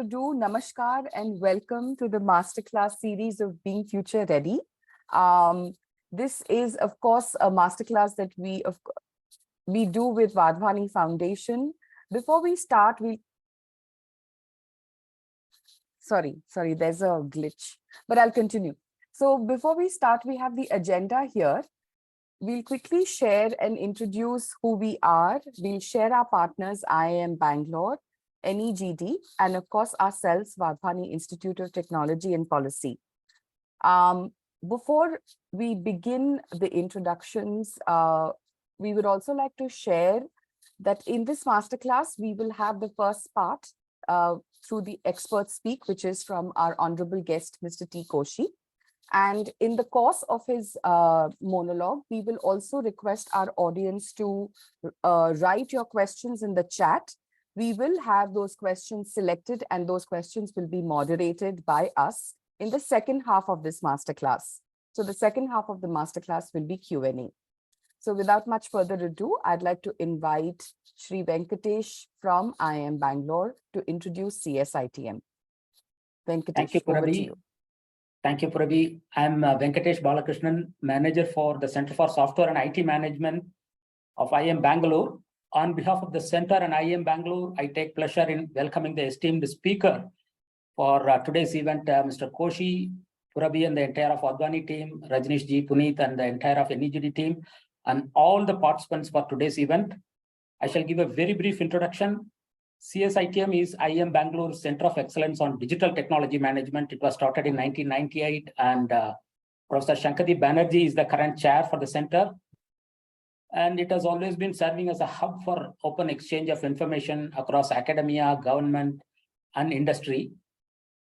Namaskar and welcome to the masterclass series of Being Future Ready. This is, of course, a masterclass that we do with Vadhvani Foundation. Before we start, sorry, there's a glitch, but I'll continue. So before we start, we have the agenda here. We'll quickly share and introduce who we are. We'll share our partners, IIM Bangalore, NEGD, and of course ourselves, Vadhvani Institute of Technology and Policy. Before we begin the introductions, we would also like to share that in this masterclass, we will have the first part through the expert speak, which is from our honorable guest, Mr. T. Koshy. And in the course of his monologue, we will also request our audience to write your questions in the chat. We will have those questions selected and those questions will be moderated by us in the second half of this masterclass. So the second half of the masterclass will be Q&A. So without much further ado, I'd like to invite Shri Venkatesh from IIM Bangalore to introduce CSITM. Venkatesh, Thank you, Puravi. Thank you, Puravi. I'm Venkatesh Balakrishnan, Manager for the Center for Software and IT Management of IIM Bangalore. On behalf of the Center and IIM Bangalore, I take pleasure in welcoming the esteemed speaker for today's event, Mr. Koshy, Puravi, and the entire of Vadhvani team, Rajnish Ji, Puneet, and the entire of NEGD team, and all the participants for today's event. I shall give a very brief introduction. CSITM is IIM Bangalore Center of Excellence on Digital Technology Management. It was started in 1998, and Professor Shankadi Banerjee is the current chair for the center. And it has always been serving as a hub for open exchange of information across academia, government, and industry.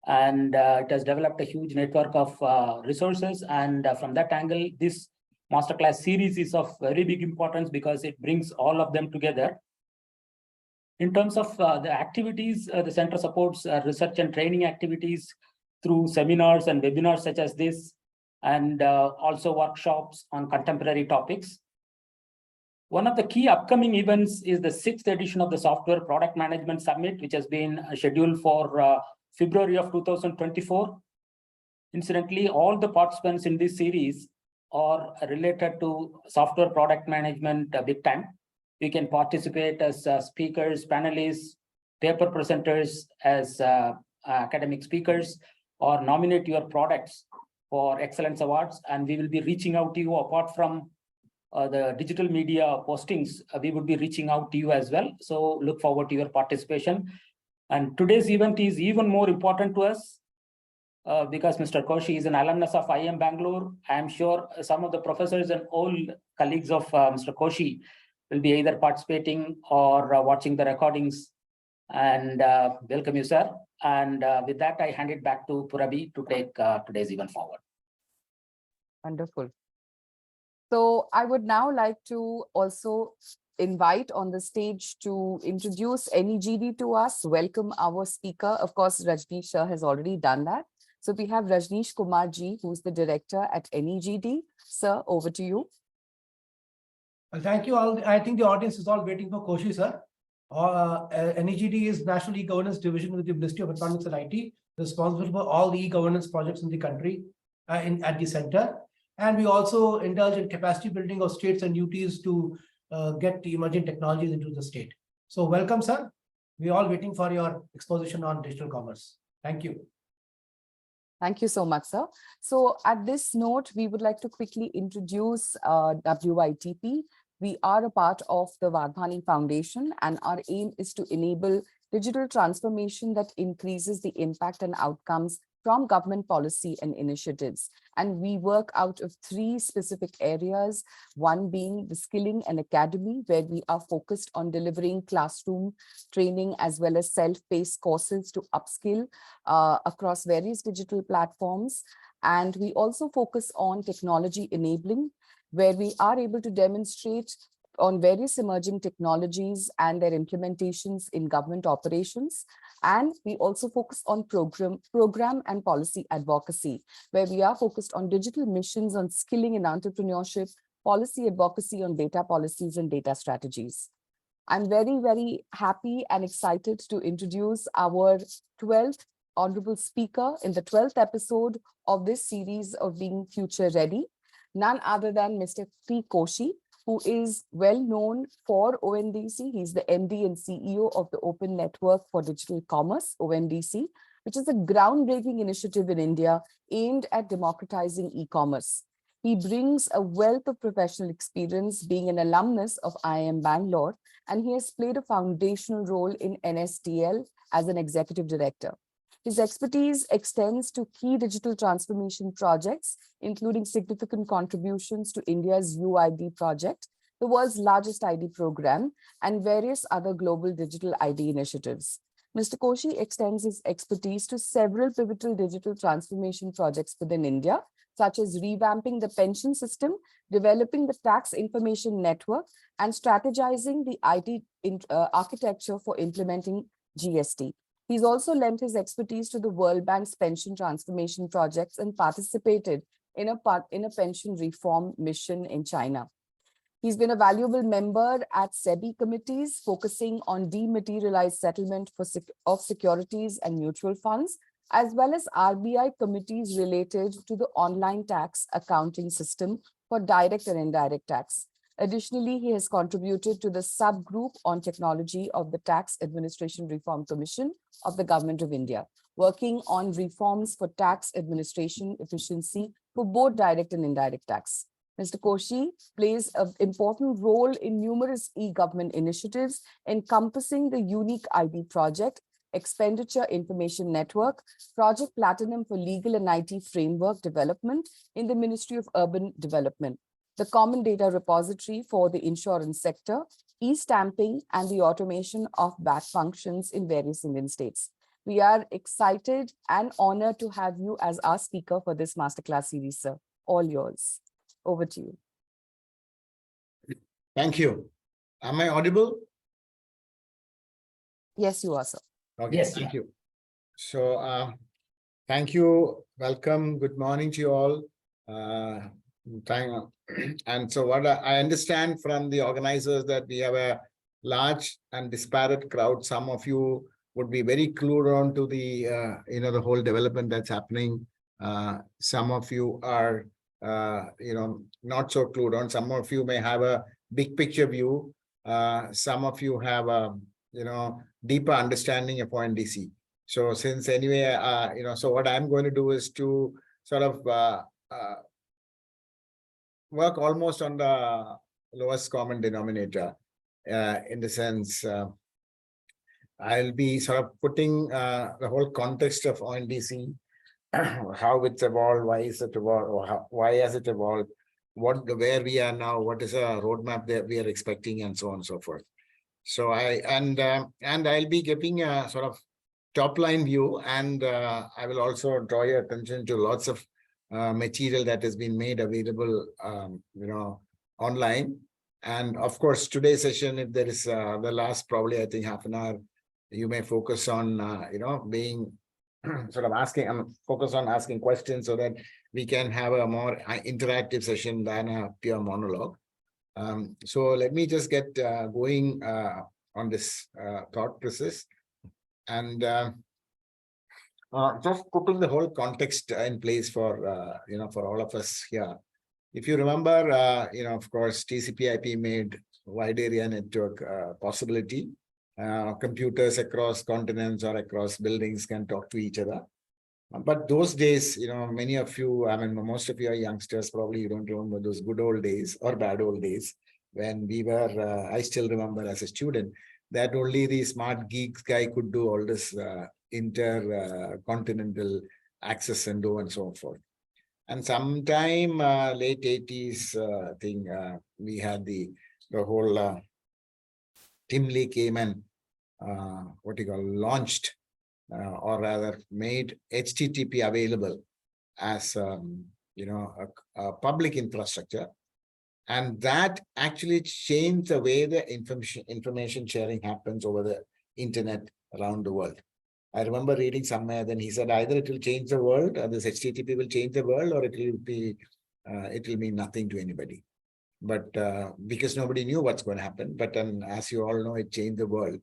And it has developed a huge network of resources. And from that angle, this masterclass series is of very big importance because it brings all of them together. In terms of the activities, the center supports research and training activities through seminars and webinars such as this, and also workshops on contemporary topics. One of the key upcoming events is the 6th edition of the Software Product Management Summit, which has been scheduled for February of 2024. Incidentally, all the participants in this series are related to software product management big time. You can participate as speakers, panelists, paper presenters, as academic speakers, or nominate your products for excellence awards. And we will be reaching out to you apart from the digital media postings. We would be reaching out to you as well. So look forward to your participation. And today's event is even more important to us because Mr. Koshy is an alumnus of IIM Bangalore. I am sure some of the professors and all colleagues of Mr. Koshy will be either participating or watching the recordings. And welcome you, sir. And with that, I hand it back to Puravi to take today's event forward. Wonderful. So I would now like to also invite on the stage to introduce NEGD to us, welcome our speaker. Of course, Rajnish sir has already done that. So we have Rajnish Kumar Ji, who's the director at NEGD. Sir, over to you. Well, thank you all. I think the audience is all waiting for Koshy, sir. NEGD is National E-Governance Division with the Ministry of Economics and IT, responsible for all the e-governance projects in the country at the center. And we also indulge in capacity building of states and UTs to get the emerging technologies into the state. So welcome, sir. We're all waiting for your exposition on digital commerce. Thank you. Thank you so much, sir. So at this note, we would like to quickly introduce WITP. We are a part of the Vadhvani Foundation, and our aim is to enable digital transformation that increases the impact and outcomes from government policy and initiatives. And we work out of 3 specific areas, one being the skilling and academy, where we are focused on delivering classroom training as well as self-paced courses to upskill across various digital platforms. And we also focus on technology enabling, where we are able to demonstrate on various emerging technologies and their implementations in government operations. And we also focus on program and policy advocacy, where we are focused on digital missions on skilling in entrepreneurship, policy advocacy on data policies and data strategies. I'm very, very happy and excited to introduce our 12th honorable speaker in the 12th episode of this series of Being Future Ready, none other than Mr. Koshy, who is well known for ONDC. He's the MD and CEO of the Open Network for Digital Commerce, ONDC, which is a groundbreaking initiative in India aimed at democratizing e-commerce. He brings a wealth of professional experience, being an alumnus of IIM Bangalore, and he has played a foundational role in NSDL as an executive director. His expertise extends to key digital transformation projects, including significant contributions to India's UID project, the world's largest ID program, and various other global digital ID initiatives. Mr. Koshy extends his expertise to several pivotal digital transformation projects within India, such as revamping the pension system, developing the tax information network, and strategizing the IT architecture for implementing GST. He's also lent his expertise to the World Bank's pension transformation projects and participated in a pension reform mission in China. He's been a valuable member at SEBI committees focusing on dematerialized settlement of securities and mutual funds, as well as RBI committees related to the online tax accounting system for direct and indirect tax. Additionally, he has contributed to the subgroup on technology of the Tax Administration Reform Commission of the Government of India, working on reforms for tax administration efficiency for both direct and indirect tax. Mr. Koshy plays an important role in numerous e-government initiatives encompassing the Unique ID project, Expenditure Information Network, Project Platinum for Legal and IT Framework Development in the Ministry of Urban Development, the Common Data Repository for the insurance sector, e-stamping, and the automation of back functions in various Indian states. We are excited and honored to have you as our speaker for this masterclass series, sir. All yours. Over to you. Thank you. Am I audible? Yes, you are, sir. Okay, Yes, thank you. So, thank you. Welcome. Good morning to you all. And so what I understand from the organizers that we have a large and disparate crowd. Some of you would be very clued on to the, the whole development that's happening. Some of you are, not so clued on. Some of you may have a big picture view. Some of you have a, deeper understanding of ONDC. So since anyway, so what I'm going to do is to sort of work almost on the lowest common denominator, in the sense I'll be sort of putting the whole context of ONDC, how it's evolved, why is it evolved, or why has it evolved, where we are now, what is a roadmap that we are expecting, and so on and so forth. So and I'll be giving a sort of top line view, and I will also draw your attention to lots of material that has been made available, online. And of course, today's session, if there is the last probably I think half an hour, you may focus on being sort of focus on asking questions so that we can have a more interactive session than a pure monologue. So let me just get going on this thought process, and just putting the whole context in place for for all of us here. If you remember, of course, TCP/IP made wide area network possibility. Computers across continents or across buildings can talk to each other. But those days, many of you, I mean, most of you are youngsters, probably you don't remember those good old days or bad old days when we were, I still remember as a student, that only the smart geeks guy could do all this intercontinental access and so on and so forth. And sometime late 80s, I think we had the whole Tim Lee came and launched or rather made HTTP available as a public infrastructure, and that actually changed the way the information sharing happens over the internet around the world. I remember reading somewhere, then he said either it will change the world, or this HTTP will change the world, or it will mean nothing to anybody. but because nobody knew what's going to happen. But as you all know, it changed the world.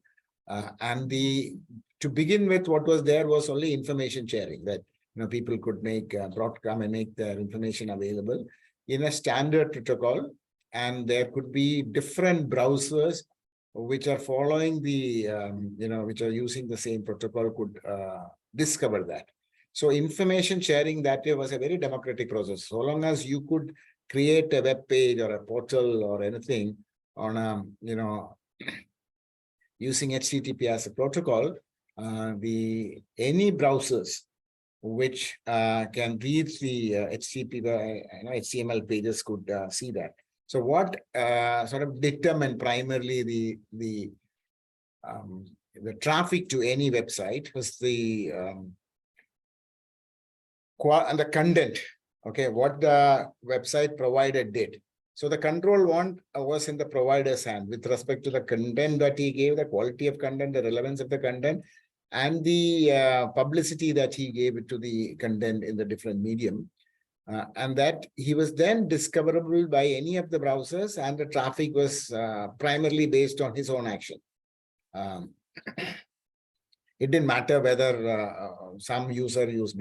And to begin with, what was there was only information sharing, that people could make broadcast and make their information available in a standard protocol, and there could be different browsers which are following the which are using the same protocol could discover that. So information sharing that way was a very democratic process. So long as you could create a web page or a portal or anything on a using HTTP as a protocol, any browsers which can read the HTTP HTML pages could see that. So what sort of determined primarily the traffic to any website was the and the content. Okay, what the website provider did. So the control was in the provider's hand with respect to the content that he gave, the quality of content, the relevance of the content, and the publicity that he gave to the content in the different medium. And that he was then discoverable by any of the browsers, and the traffic was primarily based on his own action. It didn't matter whether some user used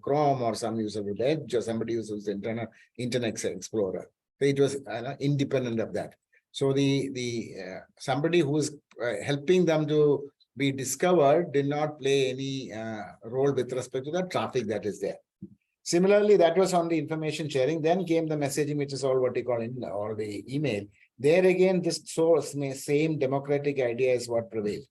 Chrome, or some user would Edge, or somebody uses Internet Explorer. So it was independent of that. So somebody who was helping them to be discovered did not play any role with respect to the traffic that is there. Similarly, that was on the information sharing. Then came the messaging, which is all what you call or the email. There again, this same democratic idea is what prevailed.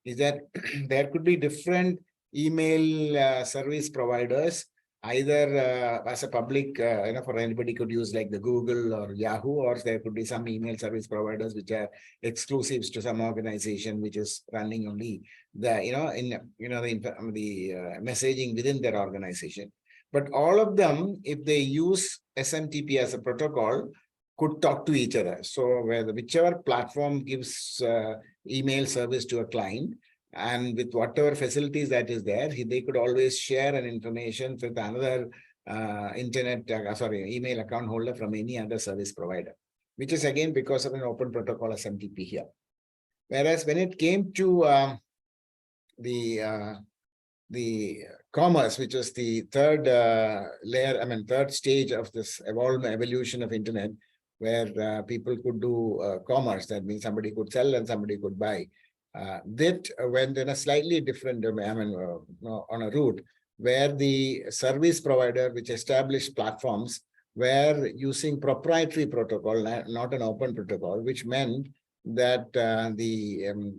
Is that there could be different email service providers, either as a public, for anybody could use like the Google or Yahoo, or there could be some email service providers which are exclusives to some organization which is running only the the messaging within their organization. But all of them, if they use SMTP as a protocol, could talk to each other. So whichever platform gives email service to a client, and with whatever facilities that is there, they could always share an information with another email account holder from any other service provider, which is again because of an open protocol SMTP here. Whereas when it came to the commerce, which was the third layer, third stage of this evolution of internet, where people could do commerce. That means somebody could sell and somebody could buy. That went in a slightly different domain, on a route where the service provider, which established platforms, were using proprietary protocol, not an open protocol, which meant that the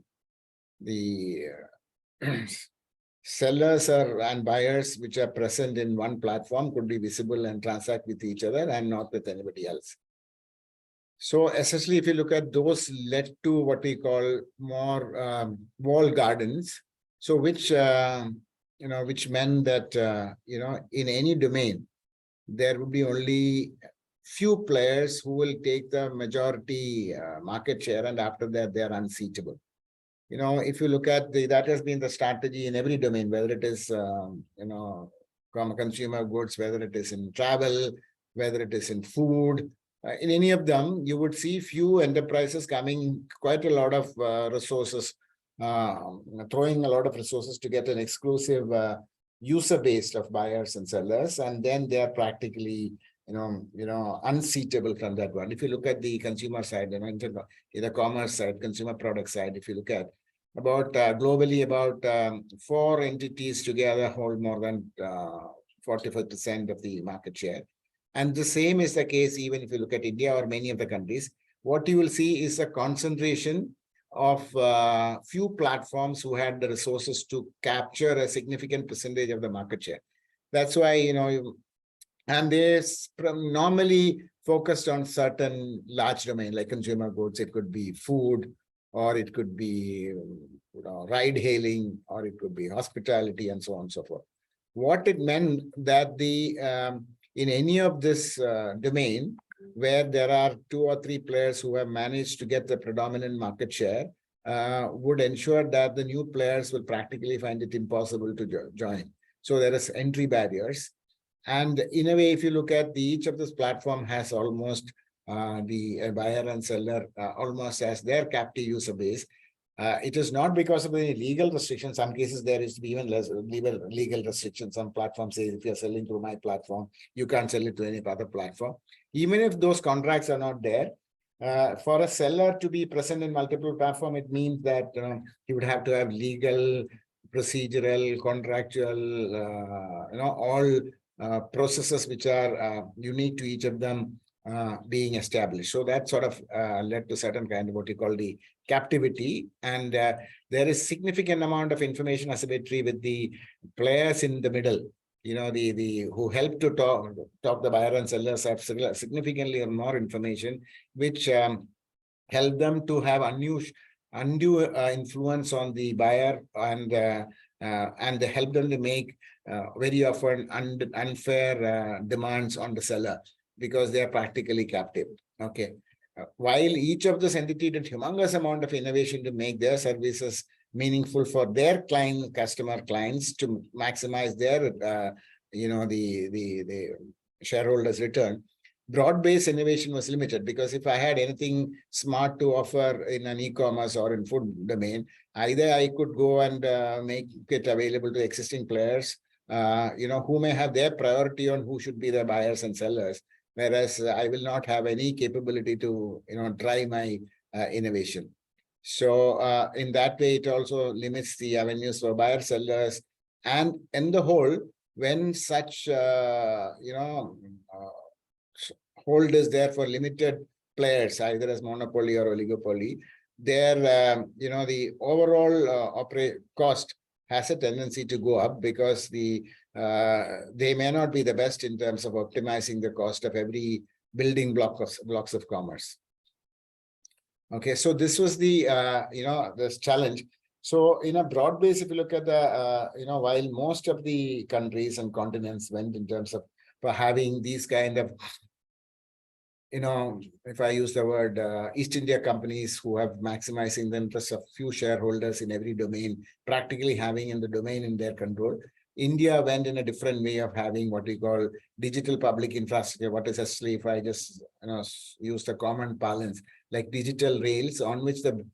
sellers and buyers which are present in one platform could be visible and transact with each other and not with anybody else. So essentially, if you look at those, led to what we call more walled gardens. So which meant that in any domain there would be only few players who will take the majority market share, and after that they are unseatable. If you look at that has been the strategy in every domain, whether it is consumer goods, whether it is in travel, whether it is in food. In any of them, you would see few enterprises coming quite a lot of resources, throwing a lot of resources to get an exclusive user base of buyers and sellers, and then they are practically, unseatable from that one. If you look at the consumer side, in the commerce side, consumer product side, if you look at about globally, about 4 entities together hold more than 45% of the market share. And the same is the case even if you look at India or many of the countries. What you will see is a concentration of few platforms who had the resources to capture a significant percentage of the market share. That's why, and they normally focused on certain large domain like consumer goods. It could be food, or it could be ride hailing, or it could be hospitality, and so on and so forth. What it meant that in any of this domain where there are 2 or 3 players who have managed to get the predominant market share, would ensure that the new players will practically find it impossible to join. So there is entry barriers. And in a way, if you look at each of this platform has almost the buyer and seller almost as their captive user base. It is not because of any legal restrictions. Some cases there is to be even less legal restrictions. Some platforms say if you're selling through my platform, you can't sell it to any other platform. Even if those contracts are not there, for a seller to be present in multiple platforms, it means that he would have to have legal, procedural, contractual, all processes which are unique to each of them being established. So that sort of led to certain kind of what you call the captivity, and there is significant amount of information asymmetry with the players in the middle. The who help to talk the buyer and sellers have significantly more information, which help them to have undue influence on the buyer, and they help them to make very often unfair demands on the seller because they are practically captive. Okay. While each of this entity did humongous amount of innovation to make their services meaningful for their customer clients to maximize their, the shareholders' return, broad-based innovation was limited, because if I had anything smart to offer in an e-commerce or in food domain, either I could go and make it available to existing players, who may have their priority on who should be the buyers and sellers, whereas I will not have any capability to, drive my innovation. So in that way, it also limits the avenues for buyer sellers. And in the whole, when such, hold is there for limited players, either as monopoly or oligopoly, their, the overall cost has a tendency to go up, because they may not be the best in terms of optimizing the cost of every building blocks of commerce. Okay, so this was the this challenge. So in a broad base, if you look at the while most of the countries and continents went in terms of for having these kind of if I use the word East India companies who have maximizing the interests of few shareholders in every domain, practically having in the domain in their control. India went in a different way of having what we call digital public infrastructure. What is essentially, if I just use the common parlance, like digital rails on which the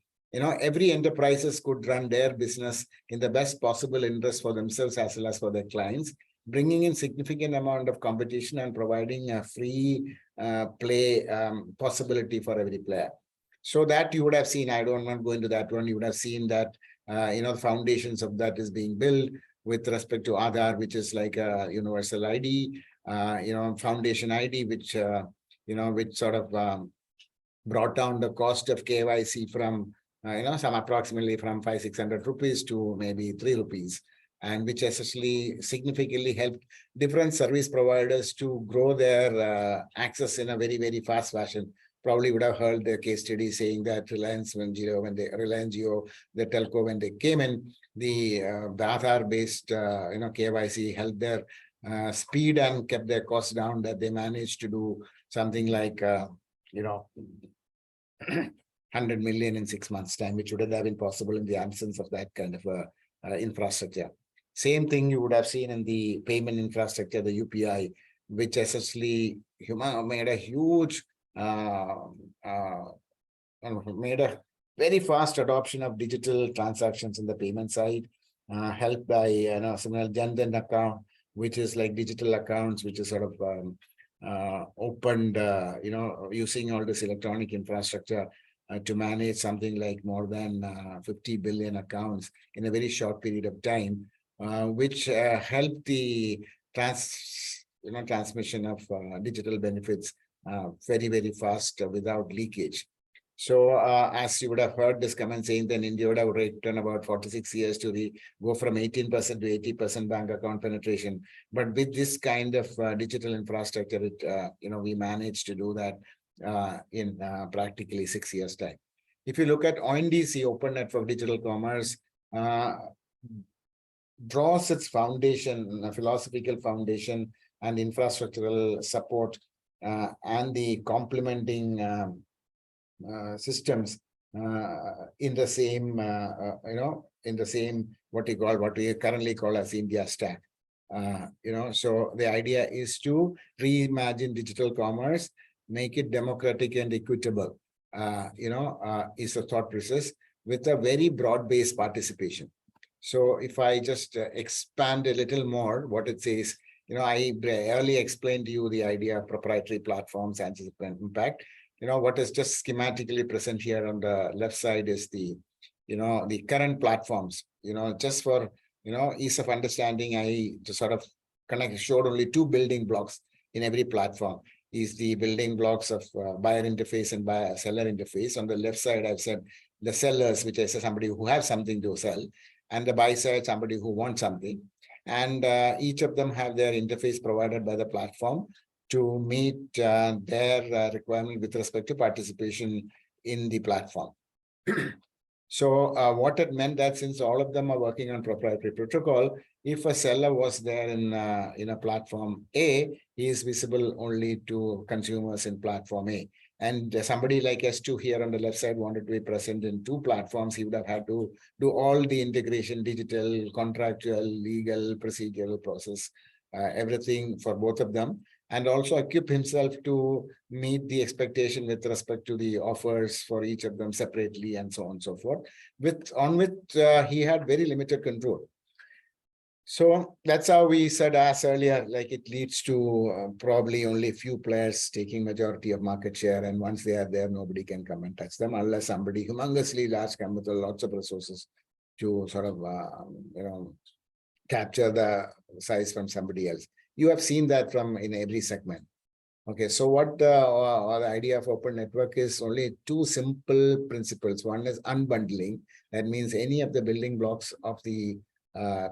every enterprises could run their business in the best possible interest for themselves as well as for their clients, bringing in significant amount of competition and providing a free play possibility for every player. So that you would have seen, I don't want to go into that one, you would have seen that the foundations of that is being built with respect to Aadhaar, which is like a universal ID, foundation ID, which which sort of brought down the cost of KYC from some approximately from 500-600 rupees to maybe 3 rupees, and which essentially significantly helped different service providers to grow their access in a very, very fast fashion. Probably would have heard the case study saying that Reliance Jio, the telco, when they came in, the Aadhaar-based KYC helped their speed and kept their costs down, that they managed to do something like 100 million in 6 months' time, which wouldn't have been possible in the absence of that kind of infrastructure. Same thing you would have seen in the payment infrastructure, the UPI, which essentially made a huge, made a very fast adoption of digital transactions in the payment side, helped by similar Jan Dhan account, which is like digital accounts, which is sort of opened, using all this electronic infrastructure to manage something like more than 50 billion accounts in a very short period of time, which helped the transmission of digital benefits very, very fast without leakage. So as you would have heard this comment saying that India would have taken about 46 years to go from 18% to 80% bank account penetration. But with this kind of digital infrastructure, we managed to do that in practically 6 years' time. If you look at ONDC, Open Network Digital Commerce, draws its foundation, philosophical foundation and infrastructural support and the complementing systems in the same, what we currently call as India stack. So the idea is to reimagine digital commerce make it democratic and equitable, is the thought process with a very broad-based participation. So if I just expand a little more, what it says, I earlier explained to you the idea of proprietary platforms and impact. What is just schematically present here on the left side is the current platforms, just for, ease of understanding, I just sort of showed only two building blocks in every platform. Is the building blocks of buyer interface and buyer seller interface. On the left side, I've said the sellers, which is somebody who has something to sell, and the buy side, somebody who wants something. And each of them have their interface provided by the platform to meet their requirement with respect to participation in the platform. So what it meant that since all of them are working on proprietary protocol, if a seller was there in a platform A, he is visible only to consumers in platform A. And somebody like S2 here on the left side wanted to be present in two platforms, he would have had to do all the integration, digital, contractual, legal, procedural process, everything for both of them, and also equip himself to meet the expectation with respect to the offers for each of them separately and so on and so forth. He had very limited control. So that's how we said as earlier, like it leads to probably only a few players taking majority of market share. And once they are there, nobody can come and touch them unless somebody humongously large come with lots of resources to sort of, capture the size from somebody else. You have seen that in every segment. Okay, so what the idea of open network is only two simple principles. One is unbundling. That means any of the building blocks of the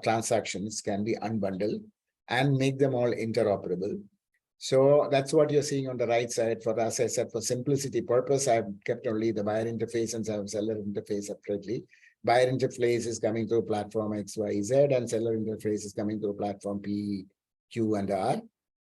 transactions can be unbundled and make them all interoperable. So that's what you're seeing on the right side. For us, I said for simplicity purpose, I've kept only the buyer interface and seller interface separately. Buyer interface is coming through platform XYZ and seller interface is coming through platform P, Q, and R.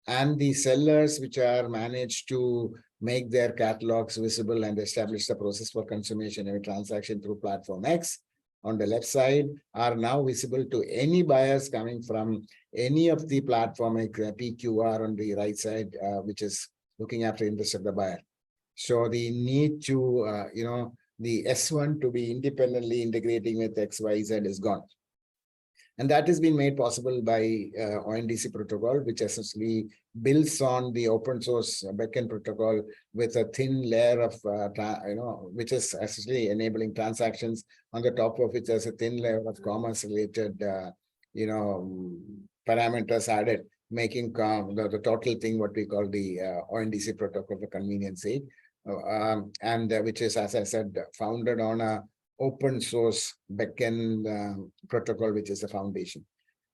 And the sellers which are managed to make their catalogs visible and establish the process for consummation of a transaction through platform X on the left side are now visible to any buyers coming from any of the platform PQR on the right side, which is looking after interest of the buyer. So the need to, the S1 to be independently integrating with XYZ is gone. And that has been made possible by ONDC protocol, which essentially builds on the open source backend protocol with a thin layer of, which is essentially enabling transactions on the top of which there's a thin layer of commerce related, parameters added, making the total thing what we call the ONDC protocol for convenience sake, and which is, as I said, founded on a open source backend protocol, which is a foundation.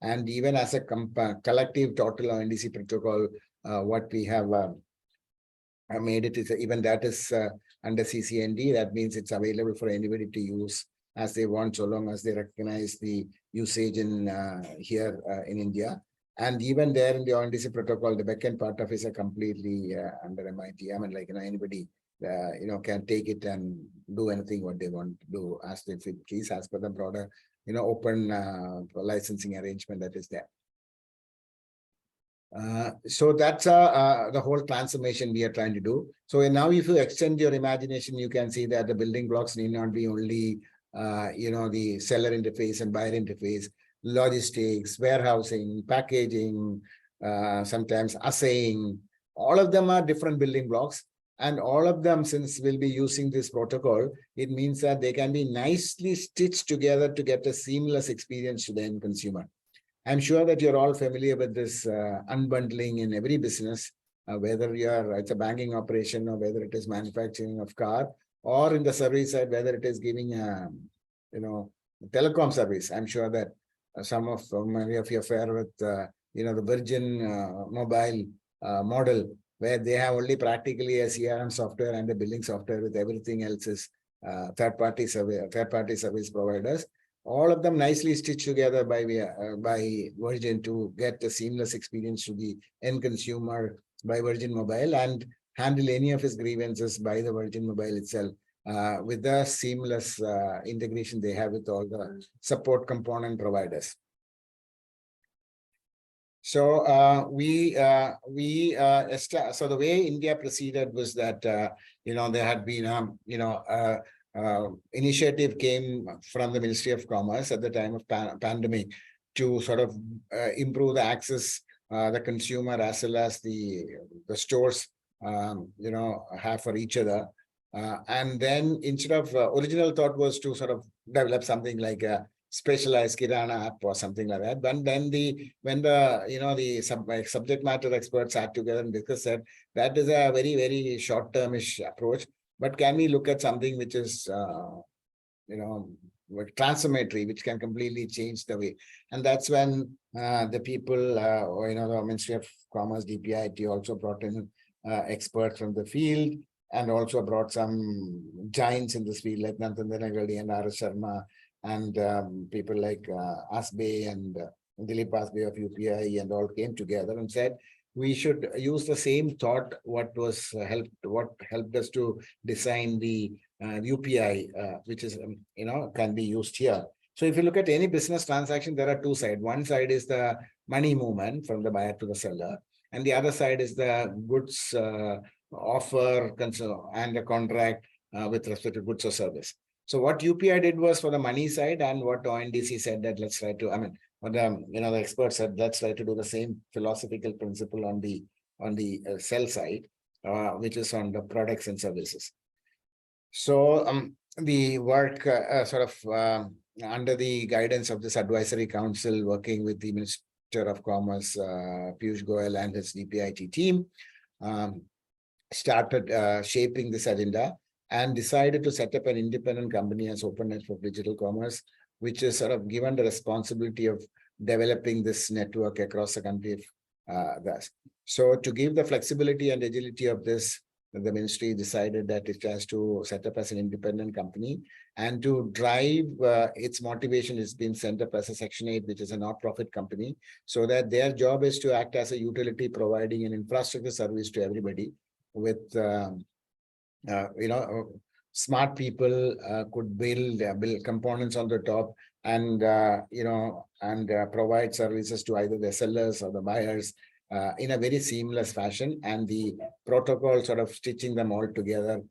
And even as a collective total ONDC protocol, what we have made it is even that is under CCND. That means it's available for anybody to use as they want, so long as they recognize the usage in here in India. And even there in the ONDC protocol, the backend part of it is a completely under MIT. I mean, like anybody can take it and do anything what they want to do as they fit keys as per the broader, open licensing arrangement that is there. So that's the whole transformation we are trying to do. So now if you extend your imagination, you can see that the building blocks need not be only, the seller interface and buyer interface, logistics, warehousing, packaging, sometimes assaying. All of them are different building blocks. And all of them, since we'll be using this protocol, it means that they can be nicely stitched together to get a seamless experience to the end consumer. I'm sure that you're all familiar with this unbundling in every business, whether it's a banking operation or whether it is manufacturing of car, or in the service side, whether it is giving telecom service. I'm sure that many of you are familiar with the Virgin mobile model, where they have only practically a CRM software and a billing software, with everything else is third-party service providers. All of them nicely stitched together by Virgin to get a seamless experience to the end consumer by Virgin Mobile, and handle any of his grievances by the Virgin Mobile itself with the seamless integration they have with all the support component providers. So so the way India proceeded was that there had been initiative came from the Ministry of Commerce at the time of pandemic to sort of improve the access the consumer as well as the stores have for each other. And then instead of original thought was to sort of develop something like a specialized Kirana app or something like that. But then when the subject matter experts sat together and discussed that is a very, very short-termish approach. But can we look at something which is transformatory, which can completely change the way? And that's when the people, the Ministry of Commerce, DPIIT also brought in experts from the field, and also brought some giants in this field like Nanthan Reddy and R.S. Sharma, and people like Asbe and Dilip Asbe of UPI, and all came together and said, we should use the same thought, what helped us to design the UPI, which is, can be used here. So if you look at any business transaction, there are two sides. One side is the money movement from the buyer to the seller, and the other side is the goods offer and the contract with respect to goods or service. So what UPI did was for the money side, and what ONDC said that let's try to, what the experts said, let's try to do the same philosophical principle on the sell side, which is on the products and services. So the work under the guidance of this advisory council, working with the Minister of Commerce, Piyush Goyal, and his DPIIT team, started shaping this agenda and decided to set up an independent company as Openness for Digital Commerce, which is sort of given the responsibility of developing this network across the country. So to give the flexibility and agility of this, the ministry decided that it has to set up as an independent company, and to drive its motivation is being set up as a Section 8, which is a not-profit company, so that their job is to act as a utility, providing an infrastructure service to everybody with, smart people could build components on the top, and provide services to either the sellers or the buyers in a very seamless fashion, and the protocol sort of stitching them all together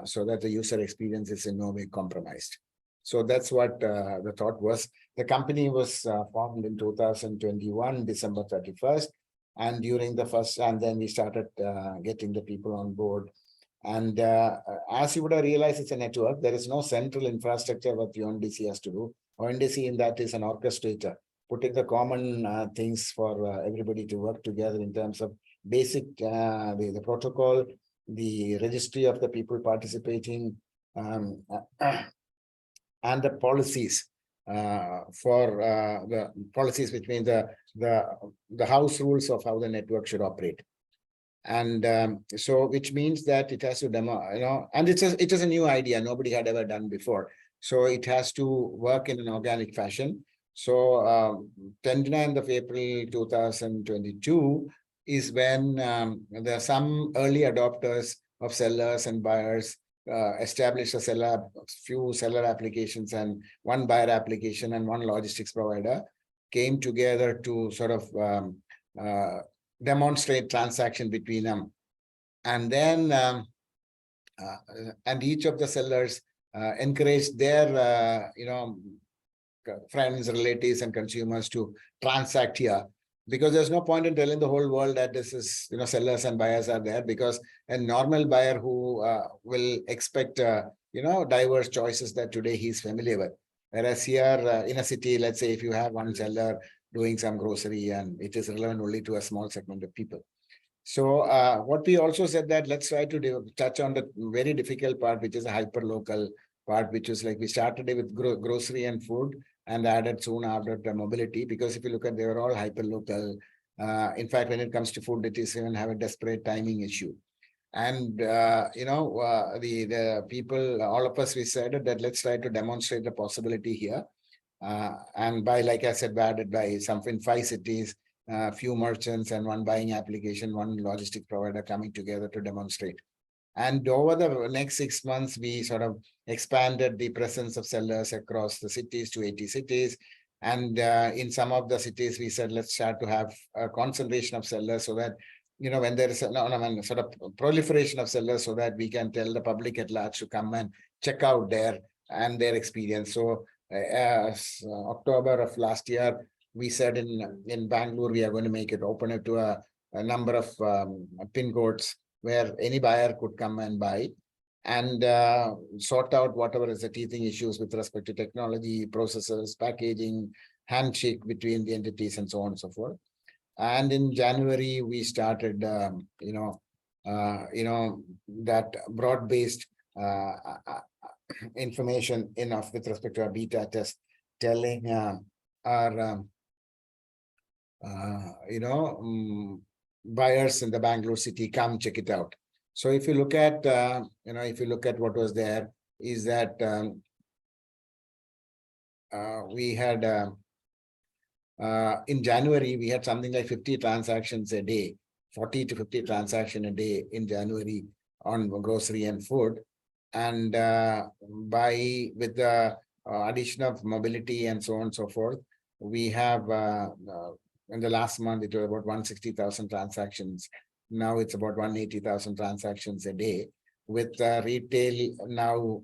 so that the user experience is in no way compromised. So that's what the thought was. The company was formed in 2021, December 31st. And during the first, and then we started getting the people on board. And as you would have realized, it's a network. There is no central infrastructure what the ONDC has to do. ONDC in that is an orchestrator, putting the common things for everybody to work together in terms of basic, the protocol, the registry of the people participating, and the policies for the policies between the house rules of how the network should operate. And so, which means that it has to demo, and it is a new idea, nobody had ever done before. So it has to work in an organic fashion. So 29th of April 2022 is when there are some early adopters of sellers and buyers established a few seller applications and one buyer application and one logistics provider came together to sort of demonstrate transaction between them. And then and each of the sellers encouraged their friends, relatives, and consumers to transact here, because there's no point in telling the whole world that this is, sellers and buyers are there, because a normal buyer who will expect, diverse choices that today he's familiar with. Whereas here in a city, let's say if you have one seller doing some grocery, and it is relevant only to a small segment of people. So what we also said that let's try to touch on the very difficult part, which is a hyper-local part, which is like we started with grocery and food and added soon after the mobility, because if you look at, they were all hyper-local. In fact, when it comes to food, it is even have a desperate timing issue. And, the people, all of us, we said that let's try to demonstrate the possibility here. And by, like I said, added by in 5 cities, few merchants and one buying application, one logistic provider coming together to demonstrate. And over the next 6 months, we sort of expanded the presence of sellers across the cities to 80 cities. And in some of the cities, we said, let's start to have a concentration of sellers so that, when there is a sort of proliferation of sellers so that we can tell the public at large to come and check out their experience. So October of last year, we said in Bangalore, we are going to make it open it to a number of pin codes where any buyer could come and buy and sort out whatever is the teething issues with respect to technology, processes, packaging, handshake between the entities, and so on and so forth. And in January, we started, that broad-based information with respect to our beta test, telling our buyers in the Bangalore city, come check it out. So if you look at what was there, is that we had in January we had something like 50 transactions a day, 40 to 50 transactions a day in January on grocery and food, and with the addition of mobility and so on and so forth, we have in the last month it was about 160,000 transactions. Now it's about 180,000 transactions a day, with retail now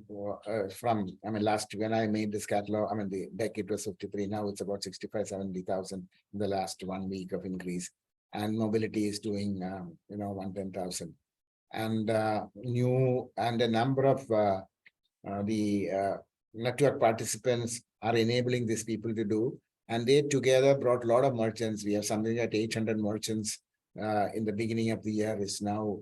when I made this catalog, the deck, it was 53. Now it's about 65, 70,000 in the last 1 week of increase. And mobility is doing, 110,000. And a number of the network participants are enabling these people to do. And they together brought a lot of merchants. We have something like 800 merchants. In the beginning of the year is now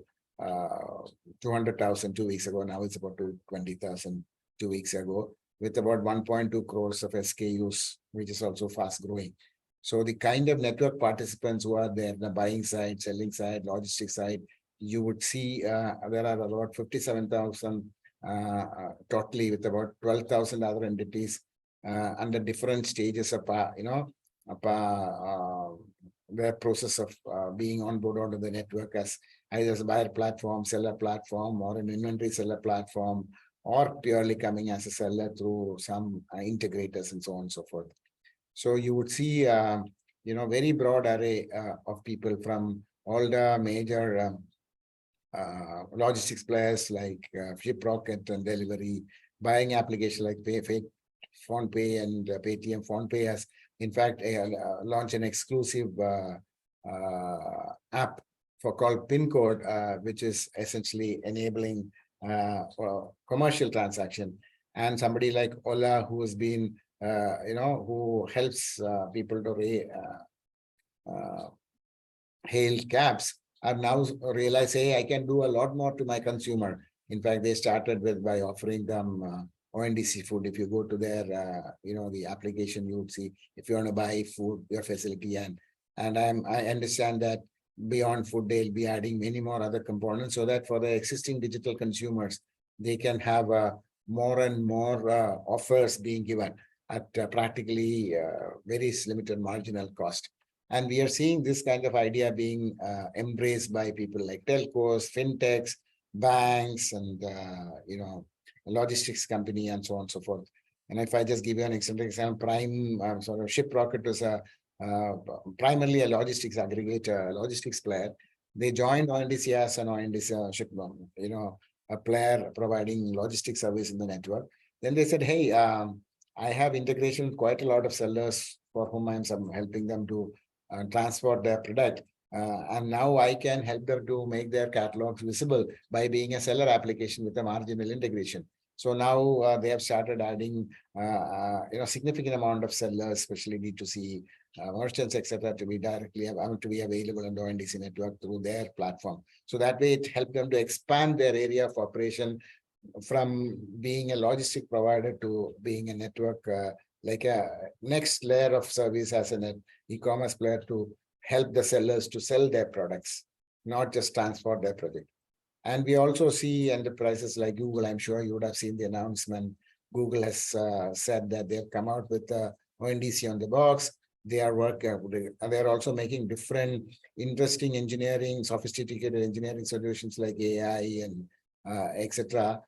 200,000 2 weeks ago. Now it's about 220,000 2 weeks ago, with about 1.2 crores of SKUs, which is also fast growing. So the kind of network participants who are there, the buying side, selling side, logistics side, you would see there are about 57,000 totally, with about 12,000 other entities under different stages of their process of being on board onto the network as either as a buyer platform, seller platform, or an inventory seller platform, or purely coming as a seller through some integrators and so on and so forth. So you would see, very broad array of people from all the major logistics players like Shiprocket and Delivery, buying application like PhonePe and Paytm. PhonePe has, in fact, launched an exclusive app called PIN code, which is essentially enabling commercial transaction. And somebody like Ola, who has been, who helps people to hail cabs, are now realize, hey, I can do a lot more to my consumer. In fact, they started by offering them ONDC food. If you go to their, the application, you would see if you want to buy food, your facility, and I understand that beyond food, they'll be adding many more other components so that for the existing digital consumers, they can have more and more offers being given at practically very limited marginal cost. And we are seeing this kind of idea being embraced by people like telcos, fintechs, banks, and logistics company, and so on and so forth. And if I just give you an example, Shiprocket was primarily a logistics aggregator, logistics player. They joined ONDC as an ONDC a player providing logistics service in the network. Then they said, hey, I have integration with quite a lot of sellers for whom I'm helping them to transport their product. And now I can help them to make their catalogs visible by being a seller application with a marginal integration. So now they have started adding significant amount of sellers, especially D2C merchants, etc., to be directly to be available on the ONDC network through their platform. So that way it helped them to expand their area of operation from being a logistic provider to being a network, like a next layer of service as an e-commerce player to help the sellers to sell their products, not just transport their product. And we also see enterprises like Google. I'm sure you would have seen the announcement. Google has said that they've come out with ONDC on the box. They are they're also making different interesting engineering, sophisticated engineering solutions like AI and etc.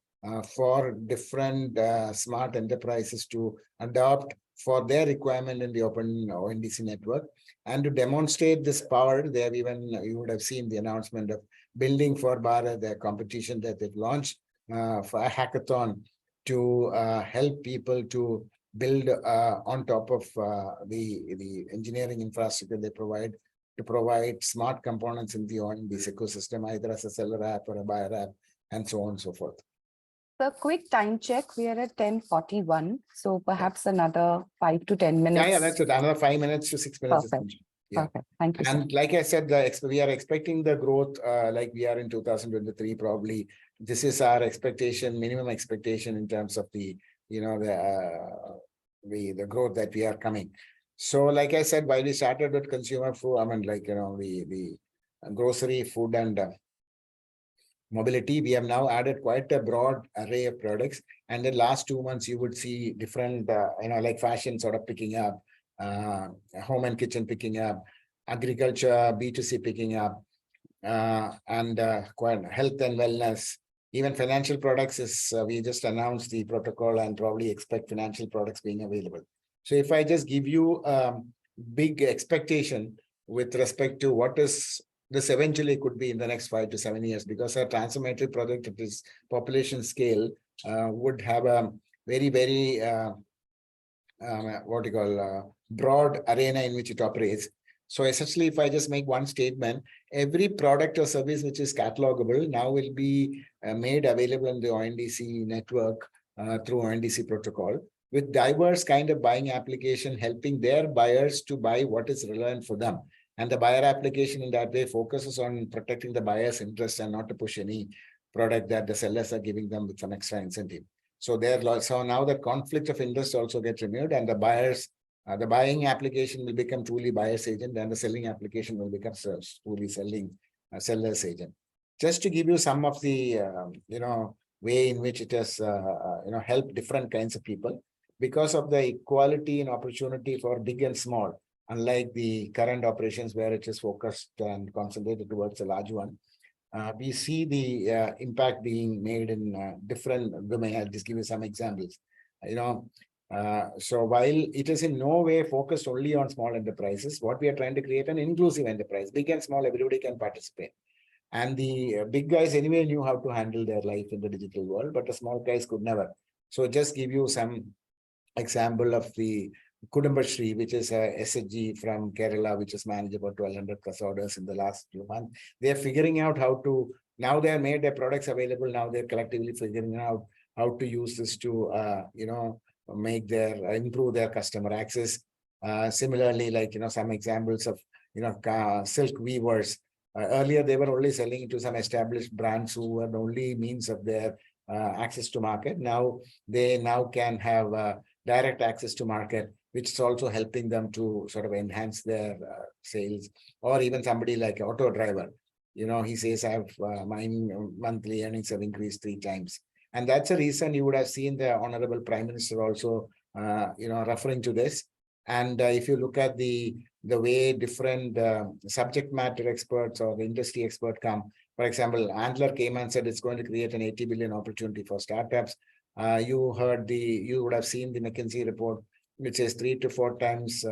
For different smart enterprises to adopt for their requirement in the open ONDC network. And to demonstrate this power, they have even, you would have seen the announcement of Building for Bharat, their competition that they've launched for a hackathon to help people to build on top of the engineering infrastructure they provide, to provide smart components in the ONDC ecosystem, either as a seller app or a buyer app, and so on and so forth. The quick time check, we are at 10:41, so perhaps another 5 to 10 minutes. Yeah, that's it. Another 5 minutes to 6 minutes. Perfect. Yeah. Perfect. Thank you, sir. And like I said, we are expecting the growth like we are in 2023, probably. This is our expectation, minimum expectation in terms of the, you know, the growth that we are coming. So like I said, while we started with consumer food, I mean, like, you know, the grocery, food and mobility, we have now added quite a broad array of products. And the last 2 months, you would see different, you know, like fashion sort of picking up, home and kitchen picking up, agriculture, B2C picking up, and quite health and wellness. Even financial products is, we just announced the protocol and probably expect financial products being available. So if I just give you big expectation with respect to what is this eventually could be in the next 5 to 7 years, because our transformative project at this population scale would have a very, very, what you call, broad arena in which it operates. So essentially, if I just make one statement, every product or service which is catalogable now will be made available in the ONDC network through ONDC protocol, with diverse kind of buying application, helping their buyers to buy what is relevant for them. And the buyer application in that way focuses on protecting the buyer's interest and not to push any product that the sellers are giving them with some extra incentive. So so now the conflict of interest also gets removed, and the buyers, the buying application will become truly buyer's agent, and the selling application will become truly seller's agent. Just to give you some of the you know, way in which it has you know, helped different kinds of people, because of the equality and opportunity for big and small. Unlike the current operations where it is focused and concentrated towards a large one, we see the impact being made in different domains. I'll just give you some examples. You know, so while it is in no way focused only on small enterprises, what we are trying to create an inclusive enterprise. Big and small, everybody can participate. And the big guys anyway knew how to handle their life in the digital world, but the small guys could never. So just give you some example of the Kudumbashri, which is a SHG from Kerala, which has managed about 1,200 plus orders in the last few months. They're figuring out how to, now they have made their products available. Now they're collectively figuring out how to use this to, you know, make their, improve their customer access. Similarly, like, you know, some examples of, you know, silk weavers. Earlier, they were only selling to some established brands who were the only means of their access to market. Now, they now can have direct access to market, which is also helping them to sort of enhance their sales. Or even somebody like an auto driver, you know, he says, I have my monthly earnings have increased 3 times. And that's a reason you would have seen the Honorable Prime Minister also, you know, referring to this. And if you look at the way different subject matter experts or the industry expert come, for example, Antler came and said it's going to create an 80 billion opportunity for startups. You would have seen the McKinsey report, which is 3 to 4 times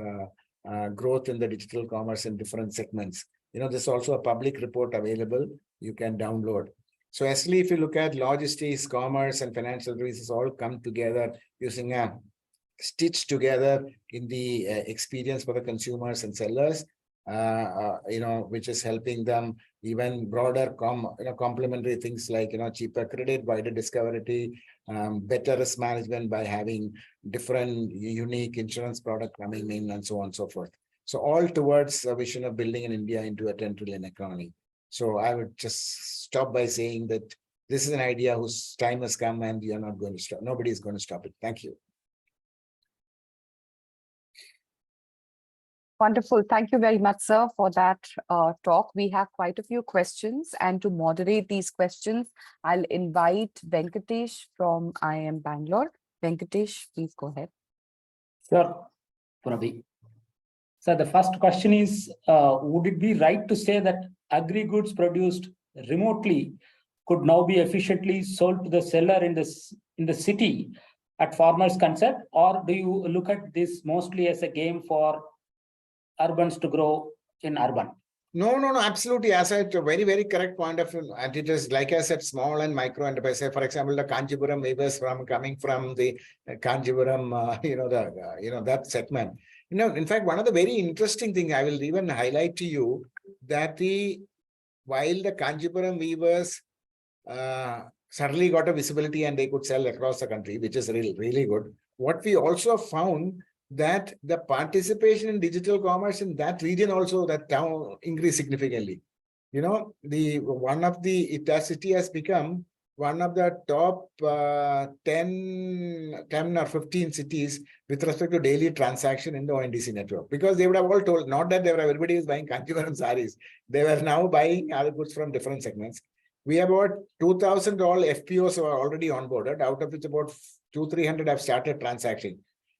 growth in the digital commerce in different segments. You know, there's also a public report available you can download. So actually, if you look at logistics, commerce, and financial services all come together using a stitched together in the experience for the consumers and sellers, you know, which is helping them even broader, complementary things like, you know, cheaper credit, wider discoverability, better risk management by having different unique insurance product coming in, and so on and so forth. So all towards a vision of building in India into a 10 trillion economy. So I would just stop by saying that this is an idea whose time has come and we are not going to stop. Nobody is going to stop it. Thank you. Wonderful. Thank you very much, sir, for that talk. We have quite a few questions, and to moderate these questions, I'll invite Venkatesh from IIM Bangalore. Venkatesh, please go ahead. Sure, Puravi. So the first question is, would it be right to say that agri-goods produced remotely could now be efficiently sold to the seller in the city at farmers' consent, or do you look at this mostly as a game for urbans to grow in urban? No, absolutely. As I said, a very, very correct point of view. And it is, like I said, small and micro enterprise. Say, for example, the Kanchipuram weavers coming from the Kanchipuram, that segment. In fact, one of the very interesting things I will even highlight to you that while the Kanchipuram weavers suddenly got a visibility and they could sell across the country, which is really, really good. What we also found that the participation in digital commerce in that region also, that town increased significantly. City has become one of the top 10 or 15 cities with respect to daily transaction in the ONDC network, because they would have all told, not that everybody is buying Kanchipuram saris, they were now buying other goods from different segments. We have about 2,000 all FPOs are already onboarded, out of which about 200-300 have started transacting.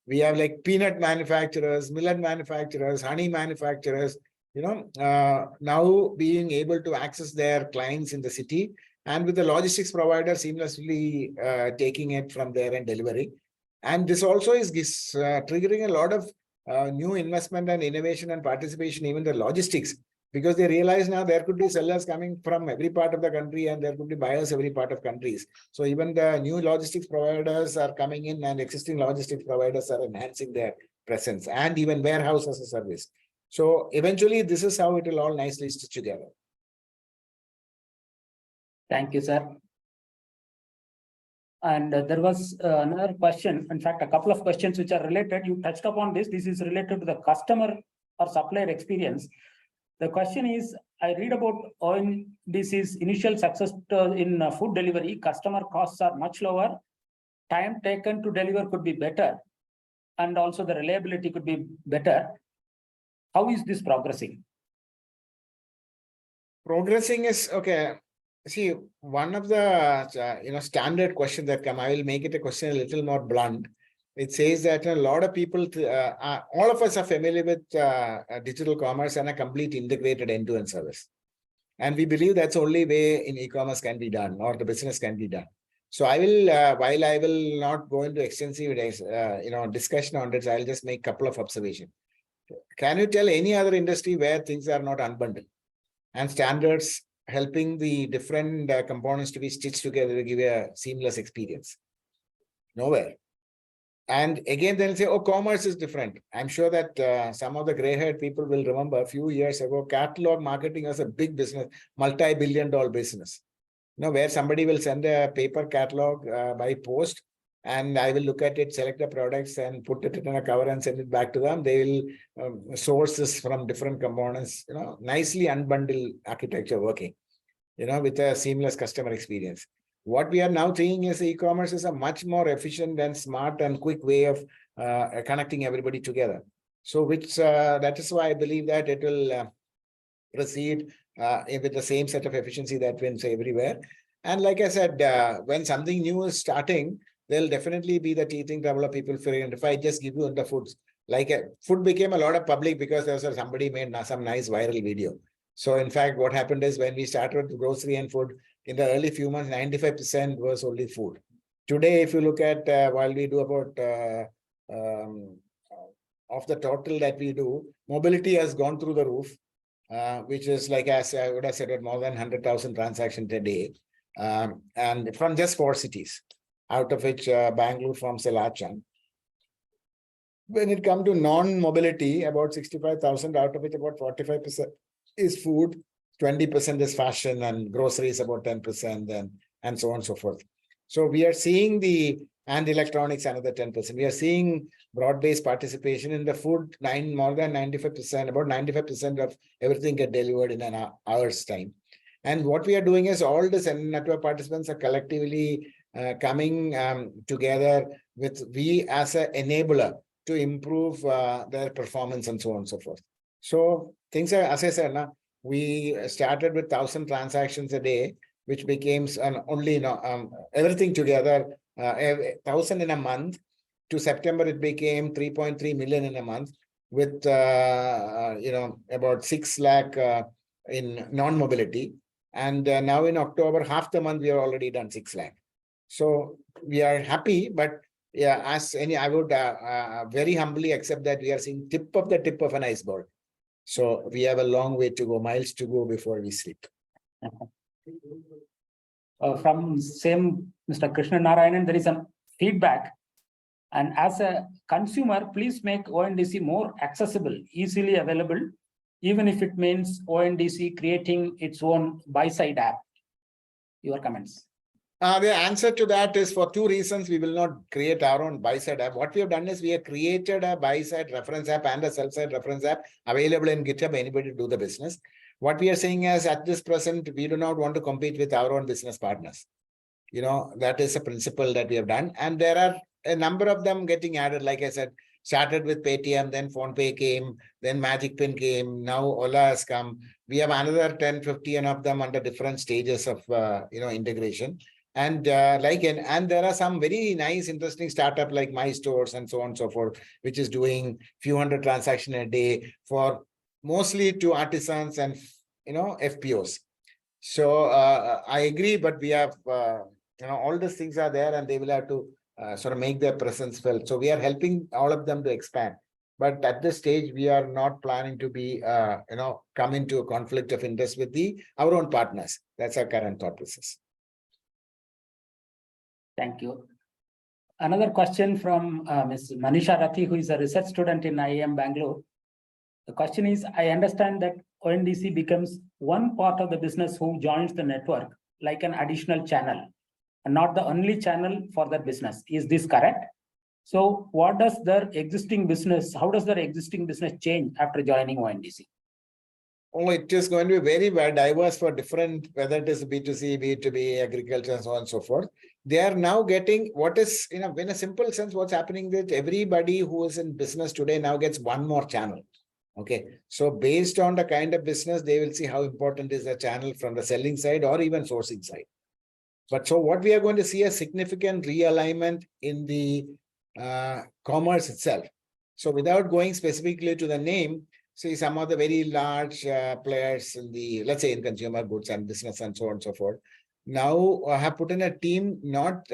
We have like peanut manufacturers, millet manufacturers, honey manufacturers, now being able to access their clients in the city, and with the logistics provider seamlessly taking it from there and delivering. And this also is triggering a lot of new investment and innovation and participation, even the logistics, because they realize now there could be sellers coming from every part of the country and there could be buyers every part of countries. So even the new logistics providers are coming in, and existing logistics providers are enhancing their presence, and even warehouse as a service. So eventually this is how it will all nicely stitch together. Thank you, sir. And there was another question, in fact, a couple of questions which are related. You touched upon this. This is related to the customer or supplier experience. The question is, I read about ONDC's initial success in food delivery. Customer costs are much lower. Time taken to deliver could be better. And also the reliability could be better. How is this progressing? Progressing is, okay. See, one of the, standard questions that come, I will make it a question a little more blunt. It says that a lot of people, all of us are familiar with digital commerce and a complete integrated end-to-end service. And we believe that's the only way in e-commerce can be done, or the business can be done. So I will, while I will not go into extensive, discussion on this, I'll just make a couple of observations. Can you tell any other industry where things are not unbundled and standards helping the different components to be stitched together to give a seamless experience? Nowhere. And again, they'll say, oh, commerce is different. I'm sure that some of the gray-haired people will remember a few years ago, catalog marketing was a big business, multi-billion-dollar business. Where somebody will send a paper catalog by post, and I will look at it, select the products and put it in a cover and send it back to them. They will source this from different components, nicely unbundled architecture working, with a seamless customer experience. What we are now seeing is e-commerce is a much more efficient and smart and quick way of connecting everybody together. So that is why I believe that it will proceed with the same set of efficiency that wins everywhere. And like I said, when something new is starting, there'll definitely be the teething trouble of people figuring. If I just give you the foods, food became a lot of public because there was somebody made some nice viral video. So in fact, what happened is when we started with grocery and food, in the early few months, 95% was only food. Today, if you look at, while we do about, of the total that we do, mobility has gone through the roof, which is like, as I would have said, more than 100,000 transactions a day. And from just 4 cities, out of which Bangalore forms a large chunk. When it comes to non-mobility, about 65,000, out of which about 45% is food, 20% is fashion, and groceries about 10%, and so on and so forth. So we are seeing and electronics another 10%. We are seeing broad-based participation in the food, more than 95%, about 95% of everything get delivered in an hour's time. And what we are doing is all the network participants are collectively coming together with we as an enabler to improve their performance and so on and so forth. So things are, as I said, we started with 1,000 transactions a day, which became only everything together, 1,000 in a month. To September, it became 3.3 million in a month, with about 6 lakh in non-mobility. And now in October, half the month we are already done 6 lakh. So we are happy, but Yeah, as any, I would very humbly accept that we are seeing tip of an iceberg. So we have a long way to go, miles to go before we sleep. From same Mr. Krishna Narayanan, there is some feedback. And as a consumer, please make ONDC more accessible, easily available, even if it means ONDC creating its own buy-side app. Your comments. The answer to that is for two reasons. We will not create our own buy-side app. What we have done is we have created a buy-side reference app and a sell-side reference app available in GitHub, anybody to do the business. What we are saying is at this present, we do not want to compete with our own business partners. You know, that is a principle that we have done. And there are a number of them getting added. Like I said, started with Paytm, then PhonePe came, then Magic Pin came, now Ola has come. We have another 10, 15 of them under different stages of, integration. And there are some very nice, interesting startup like My Stores and so on and so forth, which is doing few hundred transactions a day for mostly to artisans and, FPOs. So I agree, but we have, all these things are there and they will have to sort of make their presence felt. So we are helping all of them to expand. But at this stage, we are not planning to be, come into a conflict of interest with our own partners. That's our current thought process. Thank you. Another question from Ms. Manisha Rathi, who is a research student in IIM Bangalore. The question is, I understand that ONDC becomes one part of the business who joins the network like an additional channel and not the only channel for their business. Is this correct? So what does their existing business, how does their existing business change after joining ONDC? Oh, it is going to be very well diverse for different, whether it is B2C, B2B, agriculture, and so on and so forth. They are now getting what is, in a simple sense, what's happening with everybody who is in business today now gets one more channel. Okay, so based on the kind of business, they will see how important is the channel from the selling side or even sourcing side. But so what we are going to see a significant realignment in the commerce itself. So without going specifically to the name, see some of the very large players in the, let's say in consumer goods and business and so on and so forth, now have put in a team, not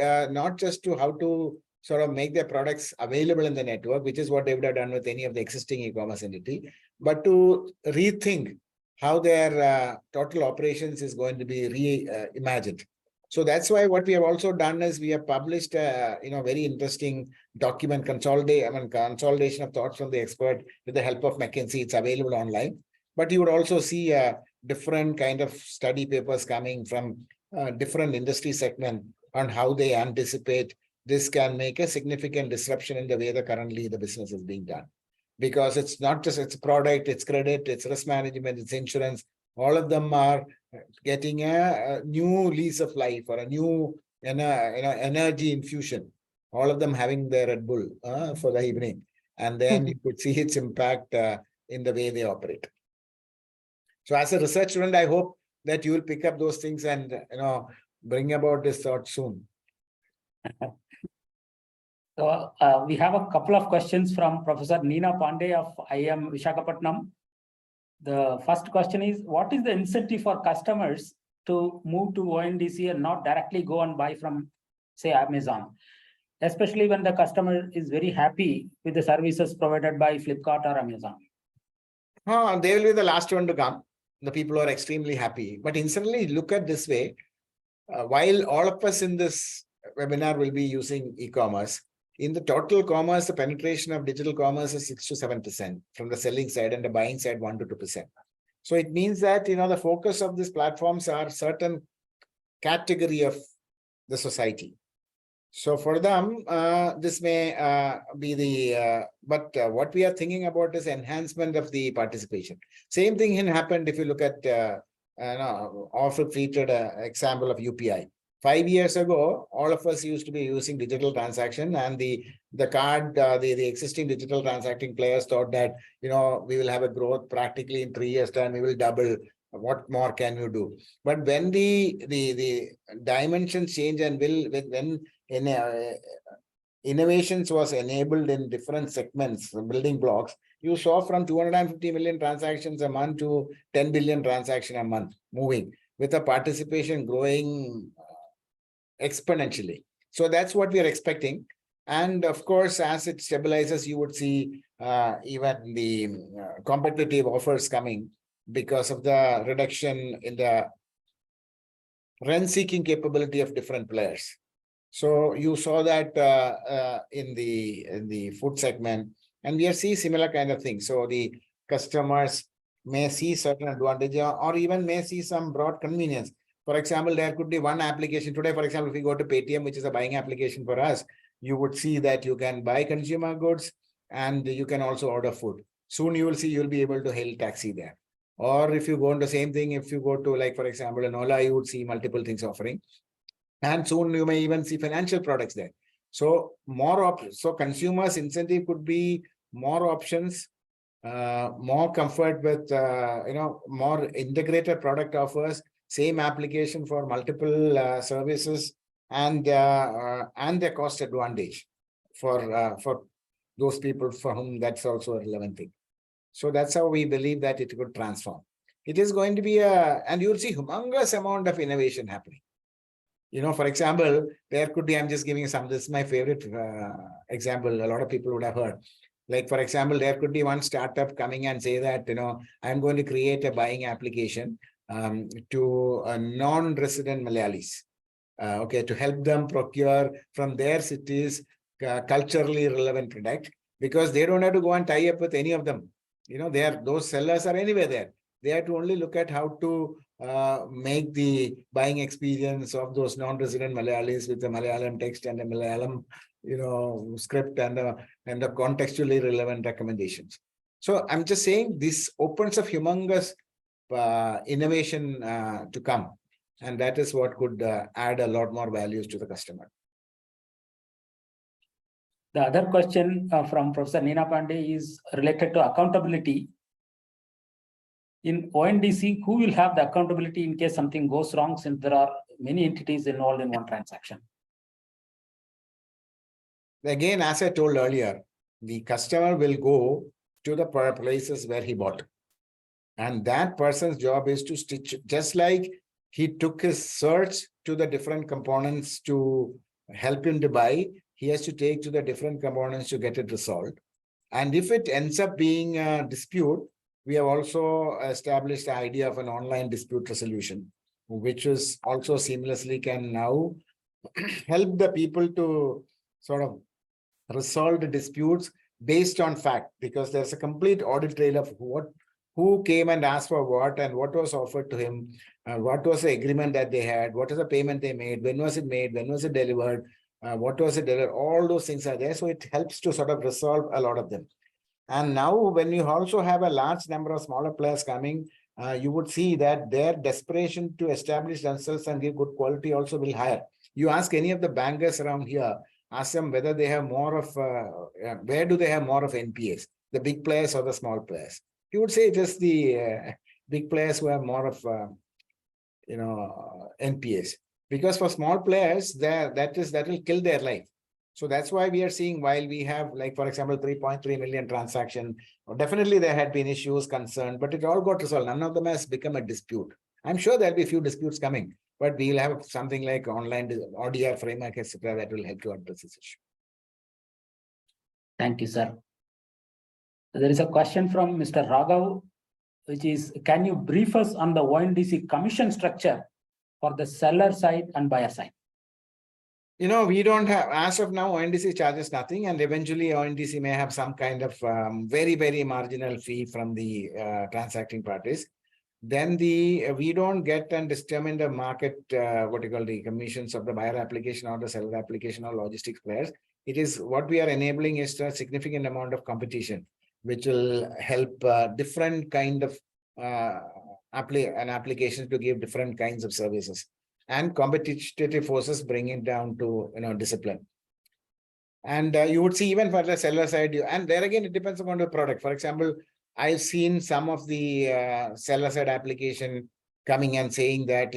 just to how to sort of make their products available in the network, which is what they would have done with any of the existing e-commerce entity, but to rethink how their total operations is going to be reimagined. So that's why what we have also done is we have published a very interesting document consolidation of thoughts from the expert with the help of McKinsey. It's available online, but you would also see different kind of study papers coming from different industry segment on how they anticipate this can make a significant disruption in the way that currently the business is being done. Because it's not just its product, it's credit, it's risk management, it's insurance. All of them are getting a new lease of life or a new energy infusion. All of them having their Red Bull for the evening. And then you could see its impact in the way they operate. So as a research student, I hope that you will pick up those things and bring about this thought soon. So we have a couple of questions from Professor Neena Pandey of IIM Visakhapatnam. The first question is, what is the incentive for customers to move to ONDC and not directly go and buy from, say, Amazon, especially when the customer is very happy with the services provided by Flipkart or Amazon? They will be the last one to come. The people who are extremely happy. But incidentally, look at this way. While all of us in this webinar will be using e-commerce, in the total commerce, the penetration of digital commerce is 6 to 7% from the selling side and the buying side 1 to 2%. So it means that the focus of these platforms are certain category of the society. So for them, this may be the, but what we are thinking about is enhancement of the participation. Same thing happened if you look at often featured example of UPI. 5 years ago, all of us used to be using digital transaction, and the existing digital transacting players thought that, we will have a growth practically in 3 years' time, we will double. What more can you do? But when the dimensions change and when innovations was enabled in different segments, building blocks, you saw from 250 million transactions a month to 10 billion transactions a month moving, with the participation growing exponentially. So that's what we are expecting. And of course, as it stabilizes, you would see even the competitive offers coming because of the reduction in the rent-seeking capability of different players. So you saw that in the food segment, and we are seeing similar kind of things. So the customers may see certain advantage or even may see some broad convenience. For example, there could be one application today. For example, if you go to Paytm, which is a buying application for us, you would see that you can buy consumer goods and you can also order food. Soon you will see you'll be able to hail taxi there. Or if you go on the same thing, if you go to, like, for example, in Ola, you would see multiple things offering. And soon you may even see financial products there. So more options. So consumers' incentive could be more options, more comfort with more integrated product offers, same application for multiple services, and their cost advantage for those people for whom that's also a relevant thing. So that's how we believe that it could transform. It is going to be and you'll see humongous amount of innovation happening. For example, there could be, I'm just giving some, this is my favorite example, a lot of people would have heard. Like, for example, there could be one startup coming and say that, I'm going to create a buying application to non-resident Malayalis, to help them procure from their cities culturally relevant product, because they don't have to go and tie up with any of them. Those sellers are anywhere there. They have to only look at how to make the buying experience of those non-resident Malayalis with the Malayalam text and the Malayalam, script and the contextually relevant recommendations. So I'm just saying this opens up humongous innovation to come, and that is what could add a lot more values to the customer. The other question from Professor Neena Pandey is related to accountability. In ONDC, who will have the accountability in case something goes wrong, since there are many entities involved in one transaction? Again, as I told earlier, the customer will go to the places where he bought. And that person's job is to stitch, just like he took his search to the different components to help him to buy, he has to take to the different components to get it resolved. And if it ends up being a dispute, we have also established the idea of an online dispute resolution, which is also seamlessly can now help the people to sort of resolve the disputes based on fact, because there's a complete audit trail of who came and asked for what and what was offered to him, what was the agreement that they had, what is the payment they made, when was it made, when was it delivered, what was it delivered, all those things are there. So it helps to sort of resolve a lot of them. And now when you also have a large number of smaller players coming, you would see that their desperation to establish themselves and give good quality also will higher. You ask any of the bankers around here, ask them whether they have more of, where do they have more of NPAs, the big players or the small players? You would say just the big players who have more of, NPAs. Because for small players, that will kill their life. So that's why we are seeing, while we have, like, for example, 3.3 million transaction, definitely there had been issues, concerned, but it all got resolved. None of them has become a dispute. I'm sure there'll be a few disputes coming, but we'll have something like online ODR framework, etc., that will help to address this issue. Thank you, sir. There is a question from Mr. Raghav, which is, can you brief us on the ONDC commission structure for the seller side and buyer side? We don't have, as of now, ONDC charges nothing, and eventually ONDC may have some kind of very, very marginal fee from the transacting parties. Then we don't get and determine the market, the commissions of the buyer application or the seller application or logistics players. It is what we are enabling is a significant amount of competition, which will help different kind of applications to give different kinds of services. And competitive forces bring it down to discipline. And you would see even for the seller side, and there again it depends upon the product. For example, I've seen some of the seller side application coming and saying that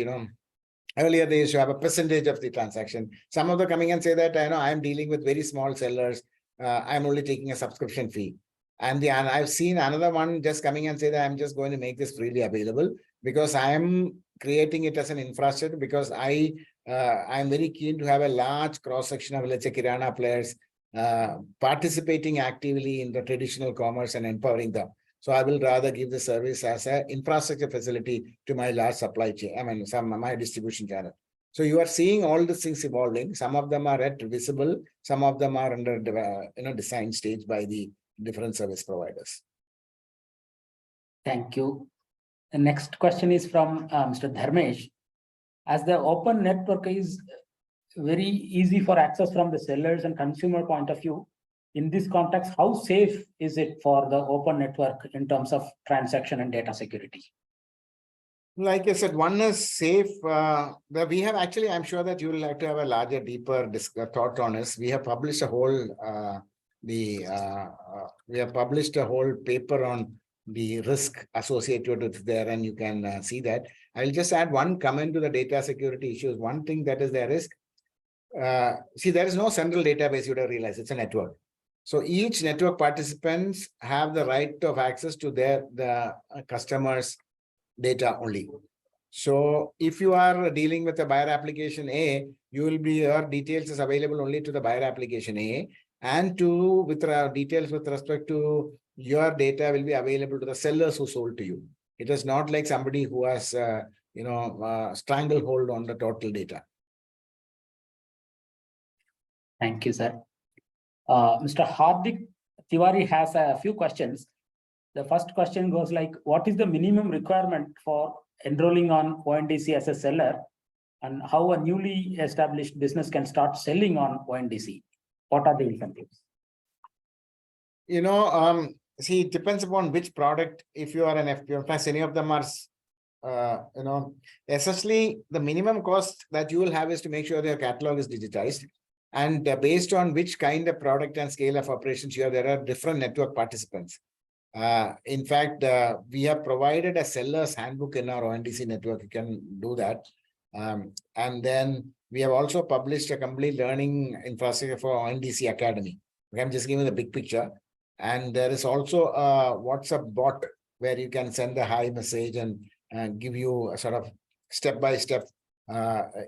earlier they used to have a percentage of the transaction. Some of them coming and say that I'm dealing with very small sellers. I'm only taking a subscription fee. And I've seen another one just coming and say that I'm just going to make this freely available because I'm creating it as an infrastructure, because I'm very keen to have a large cross section of, let's say, Kirana players participating actively in the traditional commerce and empowering them. So I will rather give the service as an infrastructure facility to my large supply chain, my distribution channel. So you are seeing all these things evolving. Some of them are yet visible, some of them are under design stage by the different service providers. Thank you. The next question is from Mr. Dharmesh. As the open network is very easy for access from the sellers and consumer point of view, in this context, how safe is it for the open network in terms of transaction and data security? Like I said, one is safe. We have actually, I'm sure that you will like to have a larger, deeper thought on this. We have published a whole paper on the risk associated with there, and you can see that. I'll just add one comment to the data security issues. One thing that is there is, see, there is no central database, you would have realized, it's a network. So each network participants have the right of access to the customers' data only. So if you are dealing with a buyer application A, your details is available only to the buyer application A, and details with respect to your data will be available to the sellers who sold to you. It is not like somebody who has stranglehold on the total data. Thank you, sir. Mr. Hardik Tiwari has a few questions. The first question goes like, what is the minimum requirement for enrolling on ONDC as a seller, and how a newly established business can start selling on ONDC? What are the incentives? See, it depends upon which product. If you are an FPO, plus any of them are, essentially the minimum cost that you will have is to make sure their catalog is digitized. And based on which kind of product and scale of operations you have, there are different network participants. In fact, we have provided a seller's handbook in our ONDC network. You can do that. And then we have also published a complete learning infrastructure for ONDC Academy. I'm just giving the big picture. And there is also a WhatsApp bot where you can send a hi message and give you a sort of step-by-step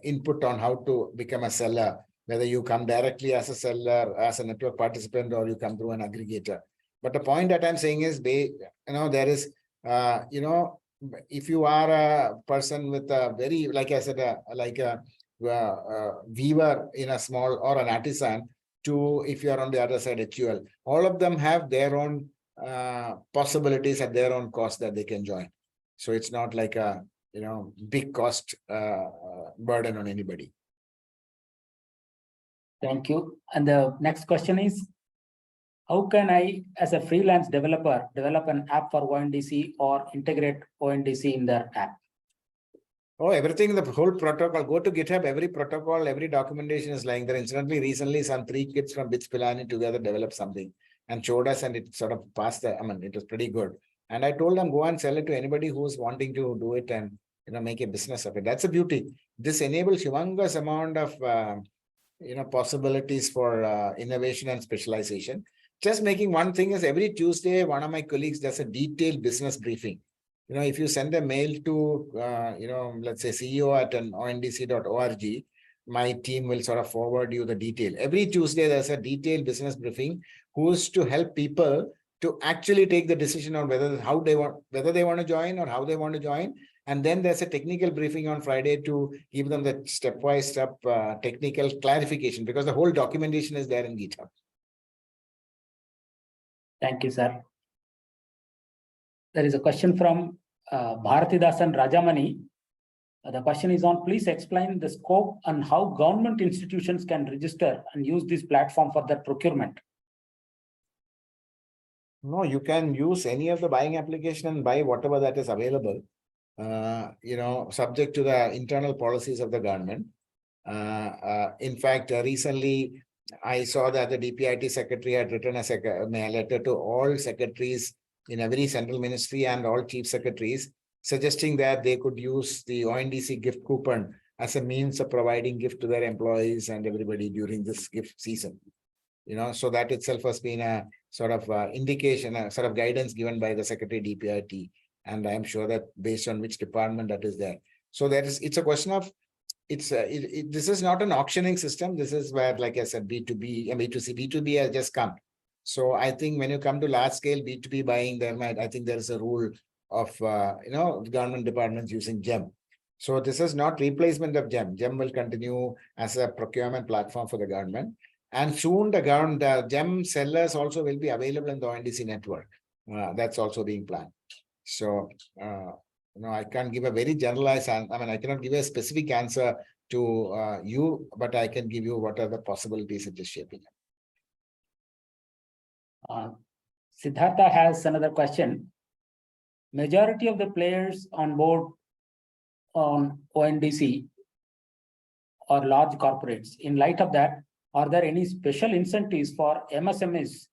input on how to become a seller, whether you come directly as a seller, as a network participant, or you come through an aggregator. But the point that I'm saying is, there is, if you are a person with a very, like I said, like a weaver in a small, or an artisan, to if you are on the other side, HUL, all of them have their own possibilities at their own cost that they can join. So it's not like a big cost burden on anybody. Thank you. And the next question is, how can I, as a freelance developer, develop an app for ONDC or integrate ONDC in their app? Oh, everything, the whole protocol. Go to GitHub, every protocol, every documentation is lying there. Incidentally, recently, some 3 kids from BITS Pilani together developed something and showed us, and it sort of passed it was pretty good. And I told them, go and sell it to anybody who's wanting to do it and make a business of it. That's the beauty. This enables humongous amount of possibilities for innovation and specialization. Just making one thing is, every Tuesday, one of my colleagues does a detailed business briefing. If you send a mail to, let's say CEO at an ondc.org, my team will sort of forward you the detail. Every Tuesday, there's a detailed business briefing who's to help people to actually take the decision on whether they want to join or how they want to join. And then there's a technical briefing on Friday to give them the stepwise technical clarification, because the whole documentation is there in GitHub. Thank you, sir. There is a question from Bharatidasan Rajamani. The question is on, please explain the scope and how government institutions can register and use this platform for their procurement. No, you can use any of the buying application and buy whatever that is available, subject to the internal policies of the government. In fact, recently, I saw that the DPIT secretary had written a letter to all secretaries in every central ministry and all chief secretaries, suggesting that they could use the ONDC gift coupon as a means of providing gift to their employees and everybody during this gift season. So that itself has been a sort of indication, a sort of guidance given by the secretary DPIT. And I'm sure that based on which department that is there. So it's a question of this is not an auctioning system. This is where, like I said, B2B and B2C, B2B has just come. So I think when you come to large scale B2B buying, I think there is a rule of, government departments using GEM. So this is not replacement of GEM. GEM will continue as a procurement platform for the government. And soon the GEM sellers also will be available in the ONDC network. That's also being planned. So, I can't give a very generalized answer. I mean, I cannot give a specific answer to you, but I can give you what are the possibilities it is shaping up. Siddhartha has another question. Majority of the players on board on ONDC are large corporates. In light of that, are there any special incentives for MSMEs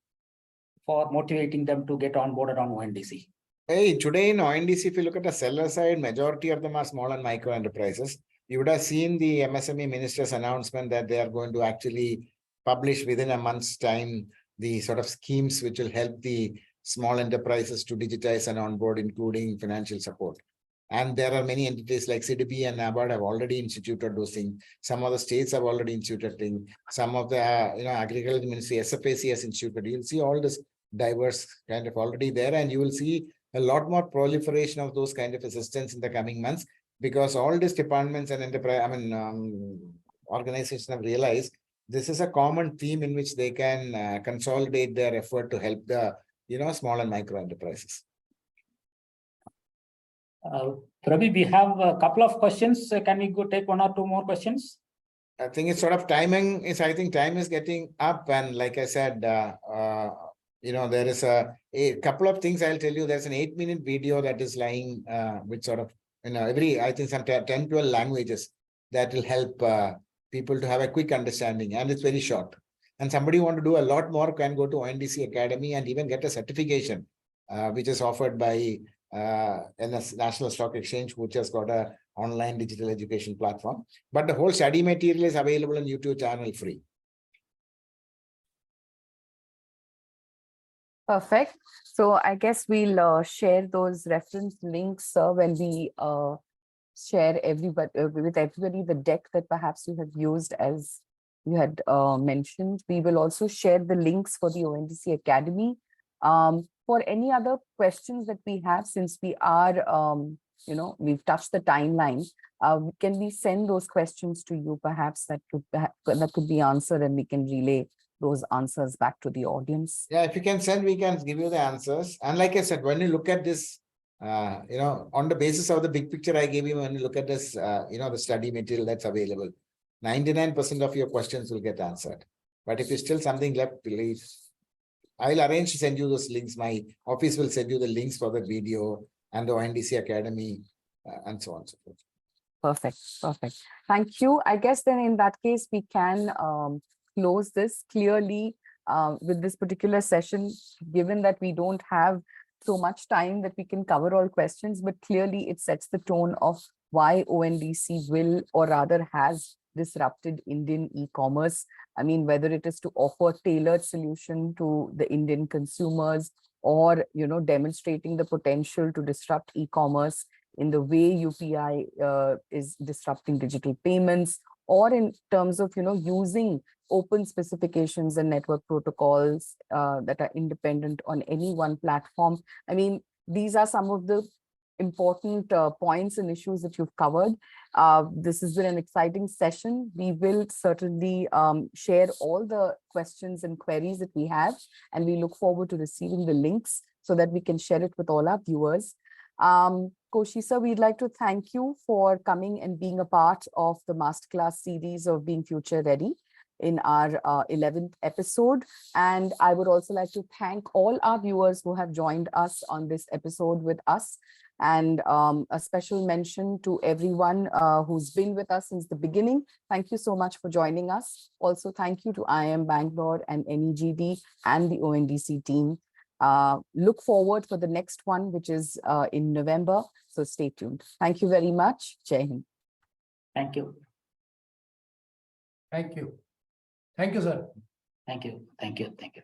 for motivating them to get onboarded on ONDC? Hey, today in ONDC, if you look at the seller side, majority of them are small and micro enterprises. You would have seen the MSME minister's announcement that they are going to actually publish within a month's time the sort of schemes which will help the small enterprises to digitize and onboard, including financial support. And there are many entities like CDB and NABARD have already instituted those things. Some of the states have already instituted things. Some of the agriculture ministry, SFAC has instituted. You'll see all this diverse kind of already there, and you will see a lot more proliferation of those kind of assistance in the coming months, because all these departments and enterprise, organizations have realized this is a common theme in which they can consolidate their effort to help the small and micro enterprises. Pravi, we have a couple of questions. Can we go take one or two more questions? I think it's sort of timing is, I think time is getting up. And like I said, there is a couple of things I'll tell you. There's an 8-minute video that is lying, which sort of, I think some 10, 12 languages that will help people to have a quick understanding. And it's very short. And somebody want to do a lot more can go to ONDC Academy and even get a certification, which is offered by National Stock Exchange, which has got a online digital education platform. But the whole study material is available on YouTube channel free. Perfect. So I guess we'll share those reference links when we share with everybody the deck that perhaps you have used, as you had mentioned. We will also share the links for the ONDC Academy. For any other questions that we have, since we are, we've touched the timeline, can we send those questions to you? Perhaps that could be answered, and we can relay those answers back to the audience. Yeah, if you can send, we can give you the answers. And like I said, when you look at this, on the basis of the big picture I gave you, when you look at this, the study material that's available, 99% of your questions will get answered. But if there's still something left, please, I'll arrange to send you those links. My office will send you the links for the video and the ONDC Academy and so on and so forth. Perfect. Perfect. Thank you. I guess then in that case, we can close this clearly with this particular session, given that we don't have so much time that we can cover all questions, but clearly it sets the tone of why ONDC will, or rather has, disrupted Indian e-commerce. I mean, whether it is to offer tailored solution to the Indian consumers, or demonstrating the potential to disrupt e-commerce in the way UPI is disrupting digital payments, or in terms of using open specifications and network protocols that are independent on any one platform. I mean, these are some of the important points and issues that you've covered. This has been an exciting session. We will certainly share all the questions and queries that we have, and we look forward to receiving the links so that we can share it with all our viewers. Koshy sir, we'd like to thank you for coming and being a part of the masterclass series of Being Future Ready in our 11th episode. And I would also like to thank all our viewers who have joined us on this episode with us. And a special mention to everyone who's been with us since the beginning. Thank you so much for joining us. Also, thank you to IIM Bangalore and NEGD and the ONDC team. Look forward for the next one, which is in November. So stay tuned. Thank you very much. Jai Hind. Thank you. Thank you. Thank you, sir. Thank you. Thank you. Thank you.